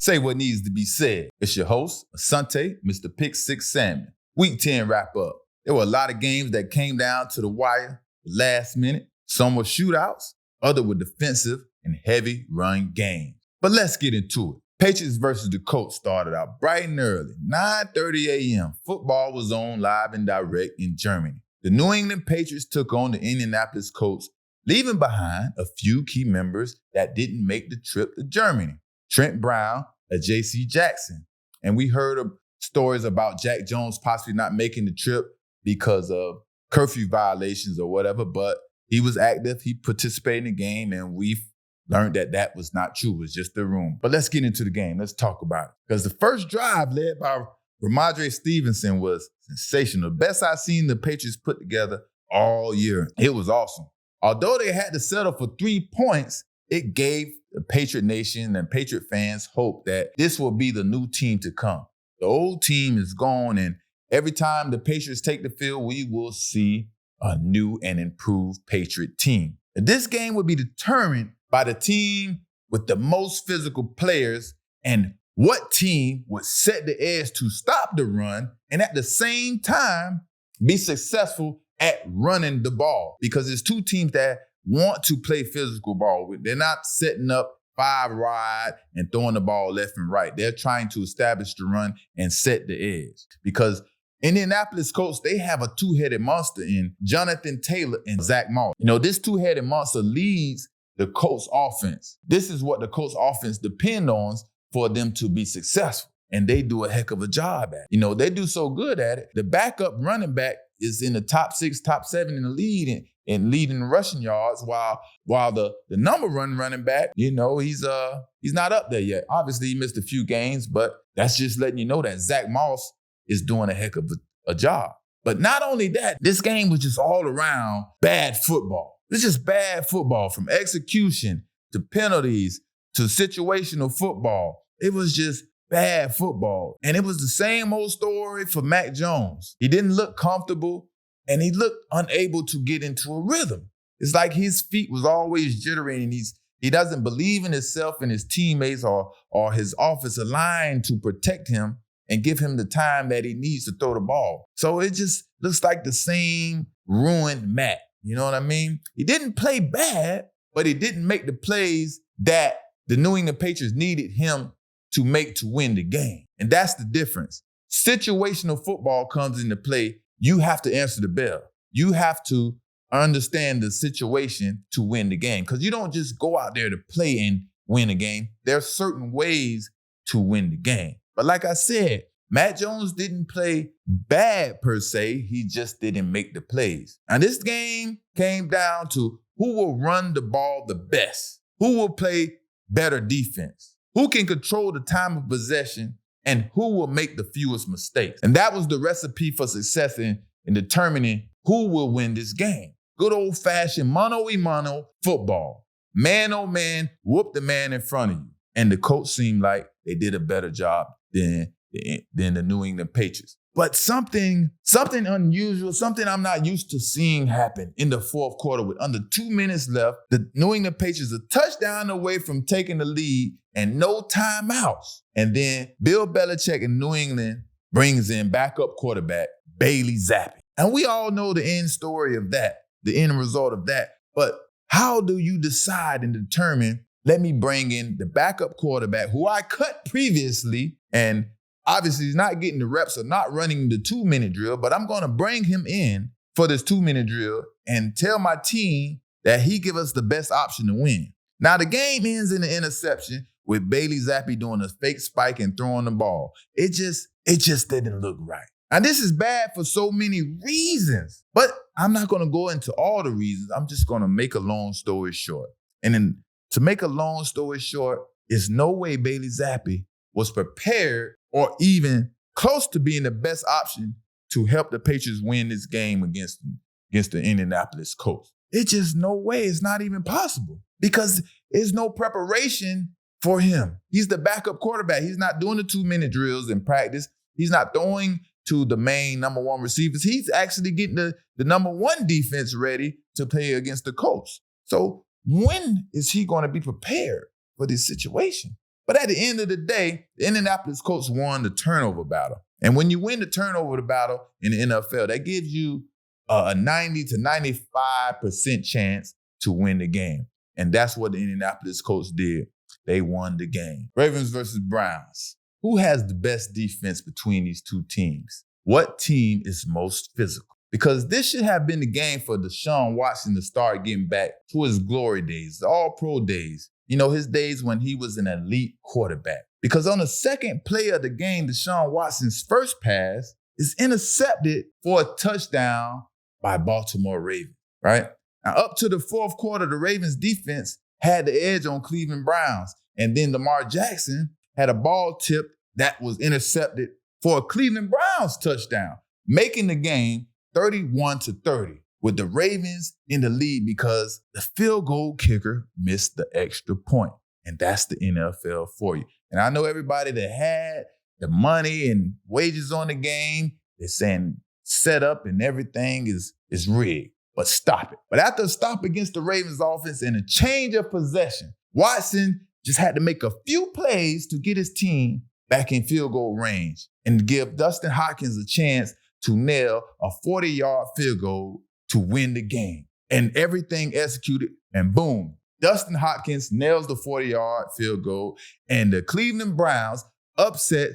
say what needs to be said. It's your host, Asante, Mr. Pick 6 Salmon. Week 10 wrap up. There were a lot of games that came down to the wire, the last minute. Some were shootouts, others were defensive and heavy run games. But let's get into it. Patriots versus the Colts started out bright and early, 9:30 a.m. Football was on live and direct in Germany. The New England Patriots took on the Indianapolis Colts, leaving behind a few key members that didn't make the trip to Germany. Trent Brown, a J.C. Jackson. And we heard of stories about Jack Jones possibly not making the trip because of curfew violations or whatever, but he was active, he participated in the game, and we've learned that that was not true. It was just a rumor. But let's get into the game. Let's talk about it. Because the first drive led by Ramondre Stevenson was sensational. The best I've seen the Patriots put together all year. It was awesome. Although they had to settle for 3 points, it gave the Patriot Nation and Patriot fans hope that this will be the new team to come. The old team is gone, and every time the Patriots take the field, we will see a new and improved Patriot team. And this game will be determined by the team with the most physical players and what team would set the edge to stop the run and at the same time be successful at running the ball. Because it's two teams that want to play physical ball. They're not setting up 5 wide and throwing the ball left and right. They're trying to establish the run and set the edge. Because Indianapolis Colts, they have a two-headed monster in Jonathan Taylor and Zach Moss. You know, this two-headed monster leads the Colts offense. This is what the Colts offense depend on for them to be successful. And they do a heck of a job at it. You know, they do so good at it. The backup running back is in the top 6, top 7 in the lead and leading rushing yards, while the number one running back, you know, he's not up there yet. Obviously, he missed a few games, but that's just letting you know that Zach Moss is doing a heck of a job. But not only that, this game was just all around bad football. It's just bad football, from execution to penalties to situational football. It was just bad football. And it was the same old story for Mac Jones. He didn't look comfortable and he looked unable to get into a rhythm. It's like his feet was always jittery and he doesn't believe in himself and his teammates or his offensive line to protect him and give him the time that he needs to throw the ball. So it just looks like the same ruined Mac. You know what I mean? He didn't play bad, but he didn't make the plays that the New England Patriots needed him to make to win the game. And that's the difference. Situational football comes into play. You have to answer the bell. You have to understand the situation to win the game, because you don't just go out there to play and win a game. There are certain ways to win the game. But like I said, Matt Jones didn't play bad per se. He just didn't make the plays. And this game came down to who will run the ball the best, who will play better defense, who can control the time of possession, and who will make the fewest mistakes. And that was the recipe for success in determining who will win this game. Good old-fashioned mano-a-mano football. Man-oh-man, whoop the man in front of you. And the Colts seemed like they did a better job than the New England Patriots. But something unusual, something I'm not used to seeing happen in the fourth quarter with under 2 minutes left. The New England Patriots a touchdown away from taking the lead and no timeouts. And then Bill Belichick in New England brings in backup quarterback Bailey Zappi. And we all know the end story of that, the end result of that. But how do you decide and determine, let me bring in the backup quarterback who I cut previously, and obviously he's not getting the reps or not running the 2-minute drill, but I'm going to bring him in for this 2-minute drill and tell my team that he give us the best option to win. Now, the game ends in an interception with Bailey Zappi doing a fake spike and throwing the ball. It just didn't look right. And this is bad for so many reasons, but I'm not going to go into all the reasons. I'm just going to make a long story short. And then to make a long story short, there's no way Bailey Zappi was prepared or even close to being the best option to help the Patriots win this game against the Indianapolis Colts. It's just no way. It's not even possible because there's no preparation for him. He's the backup quarterback. He's not doing the 2-minute drills in practice. He's not throwing to the main number one receivers. He's actually getting the number one defense ready to play against the Colts. So when is he going to be prepared for this situation? But at the end of the day, the Indianapolis Colts won the turnover battle. And when you win the turnover battle in the NFL, that gives you a 90 to 95% chance to win the game. And that's what the Indianapolis Colts did. They won the game. Ravens versus Browns. Who has the best defense between these two teams? What team is most physical? Because this should have been the game for Deshaun Watson to start getting back to his glory days, the all-pro days. You know, his days when he was an elite quarterback. Because on the second play of the game, Deshaun Watson's first pass is intercepted for a touchdown by Baltimore Ravens, right? Now, up to the fourth quarter, the Ravens defense had the edge on Cleveland Browns. And then Lamar Jackson had a ball tip that was intercepted for a Cleveland Browns touchdown, making the game 31-30, with the Ravens in the lead because the field goal kicker missed the extra point. And that's the NFL for you. And I know everybody that had the money and wages on the game, they're saying setup and everything is rigged. But stop it. But after a stop against the Ravens offense and a change of possession, Watson just had to make a few plays to get his team back in field goal range and give Dustin Hopkins a chance to nail a 40-yard field goal to win the game. And everything executed, and boom, Dustin Hopkins nails the 40-yard field goal, and the Cleveland Browns upset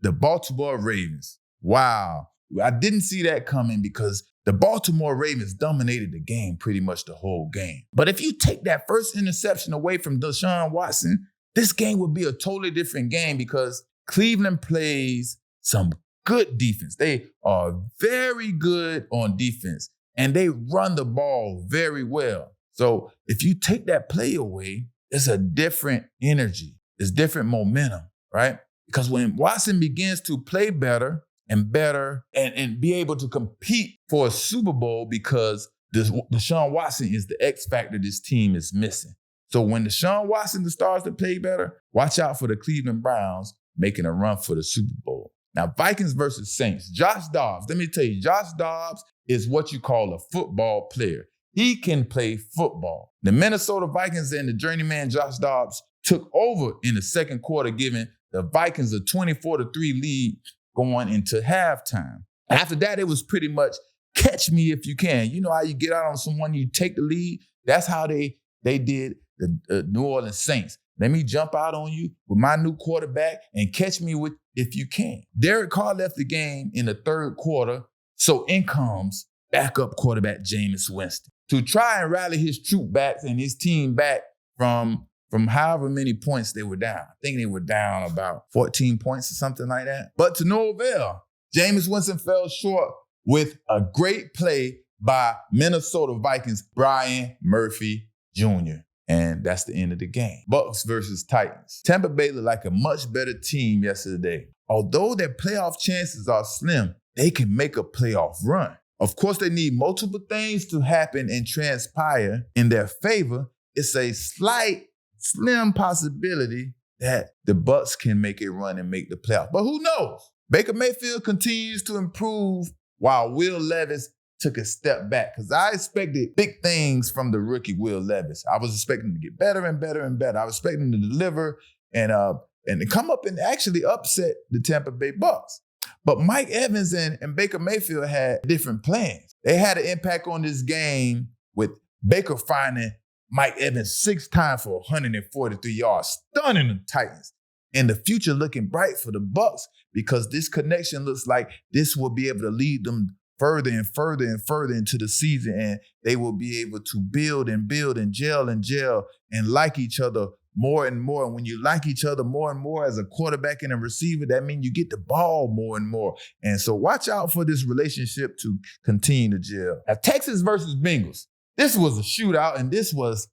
the Baltimore Ravens. Wow. I didn't see that coming because the Baltimore Ravens dominated the game pretty much the whole game. But if you take that first interception away from Deshaun Watson, this game would be a totally different game because Cleveland plays some good defense. They are very good on defense, and they run the ball very well. So if you take that play away, it's a different energy. It's different momentum, right? Because when Watson begins to play better and better and be able to compete for a Super Bowl, because Deshaun Watson is the X factor this team is missing. So when Deshaun Watson starts to play better, watch out for the Cleveland Browns making a run for the Super Bowl. Now, Vikings versus Saints. Josh Dobbs, let me tell you, Josh Dobbs is what you call a football player. He can play football. The Minnesota Vikings and the journeyman Josh Dobbs took over in the second quarter, giving the Vikings a 24-3 lead going into halftime. After that, it was pretty much catch me if you can. You know how you get out on someone, you take the lead? That's how they did the New Orleans Saints. Let me jump out on you with my new quarterback and catch me with if you can. Derek Carr left the game in the third quarter, so in comes backup quarterback Jameis Winston to try and rally his troop back and his team back from however many points they were down. I think they were down about 14 points or something like that. But to no avail. Jameis Winston fell short with a great play by Minnesota Vikings Brian Murphy Jr. And that's the end of the game. Bucs versus Titans. Tampa Bay looked like a much better team yesterday. Although their playoff chances are slim, they can make a playoff run. Of course, they need multiple things to happen and transpire in their favor. It's a slim possibility that the Bucs can make a run and make the playoff. But who knows? Baker Mayfield continues to improve while Will Levis took a step back, because I expected big things from the rookie Will Levis. I was expecting him to get better and better and better. I was expecting him to deliver and to come up and actually upset the Tampa Bay Bucs. But Mike Evans and Baker Mayfield had different plans. They had an impact on this game with Baker finding Mike Evans 6 times for 143 yards, stunning the Titans. And the future looking bright for the Bucs because this connection looks like this will be able to lead them further and further and further into the season, and they will be able to build and gel and like each other more and more. And when you like each other more and more as a quarterback and a receiver, that means you get the ball more and more. And so watch out for this relationship to continue to gel. Now, Texas versus Bengals. This was a shootout, and this was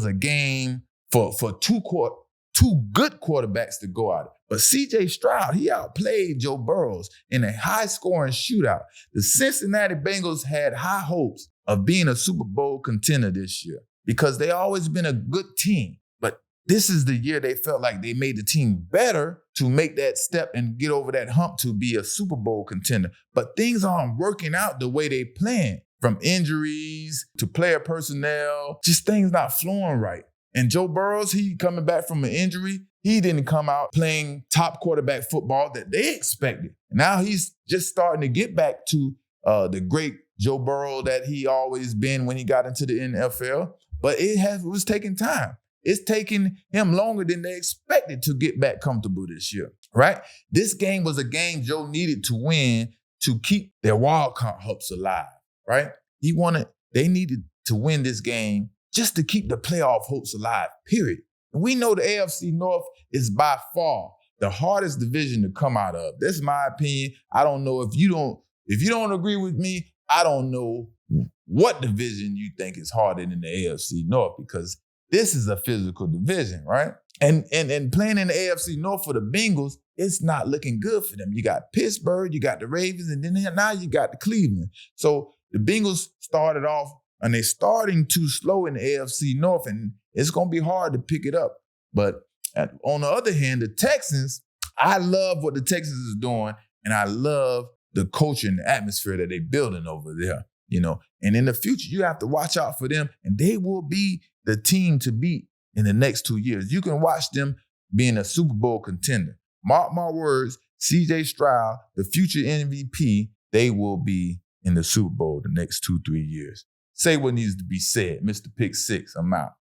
a game for two good quarterbacks to go out. But C.J. Stroud, he outplayed Joe Burrows in a high-scoring shootout. The Cincinnati Bengals had high hopes of being a Super Bowl contender this year because they always been a good team. But this is the year they felt like they made the team better to make that step and get over that hump to be a Super Bowl contender. But things aren't working out the way they planned. From injuries to player personnel, just things not flowing right. And Joe Burrows, he coming back from an injury. He didn't come out playing top quarterback football that they expected. Now he's just starting to get back to the great Joe Burrow that he always been when he got into the NFL. But it was taking time. It's taking him longer than they expected to get back comfortable this year, right? This game was a game Joe needed to win to keep their wild card hopes alive, right? They needed to win this game just to keep the playoff hopes alive, period. And we know the AFC North is by far the hardest division to come out of. That's my opinion. I don't know if you don't agree with me, I don't know what division you think is harder than the AFC North, because this is a physical division, right? And playing in the AFC North for the Bengals, it's not looking good for them. You got Pittsburgh, you got the Ravens, and then now you got the Cleveland. So the Bengals started off, and they're starting too slow in the AFC North, and it's going to be hard to pick it up. But on the other hand, the Texans, I love what the Texans is doing, and I love the culture and the atmosphere that they're building over there, you know. And in the future, you have to watch out for them, and they will be the team to beat in the next 2 years. You can watch them being a Super Bowl contender. Mark my words, C.J. Stroud, the future MVP, they will be in the Super Bowl the next 2-3 years. Say what needs to be said. Mr. Pick 6, I'm out.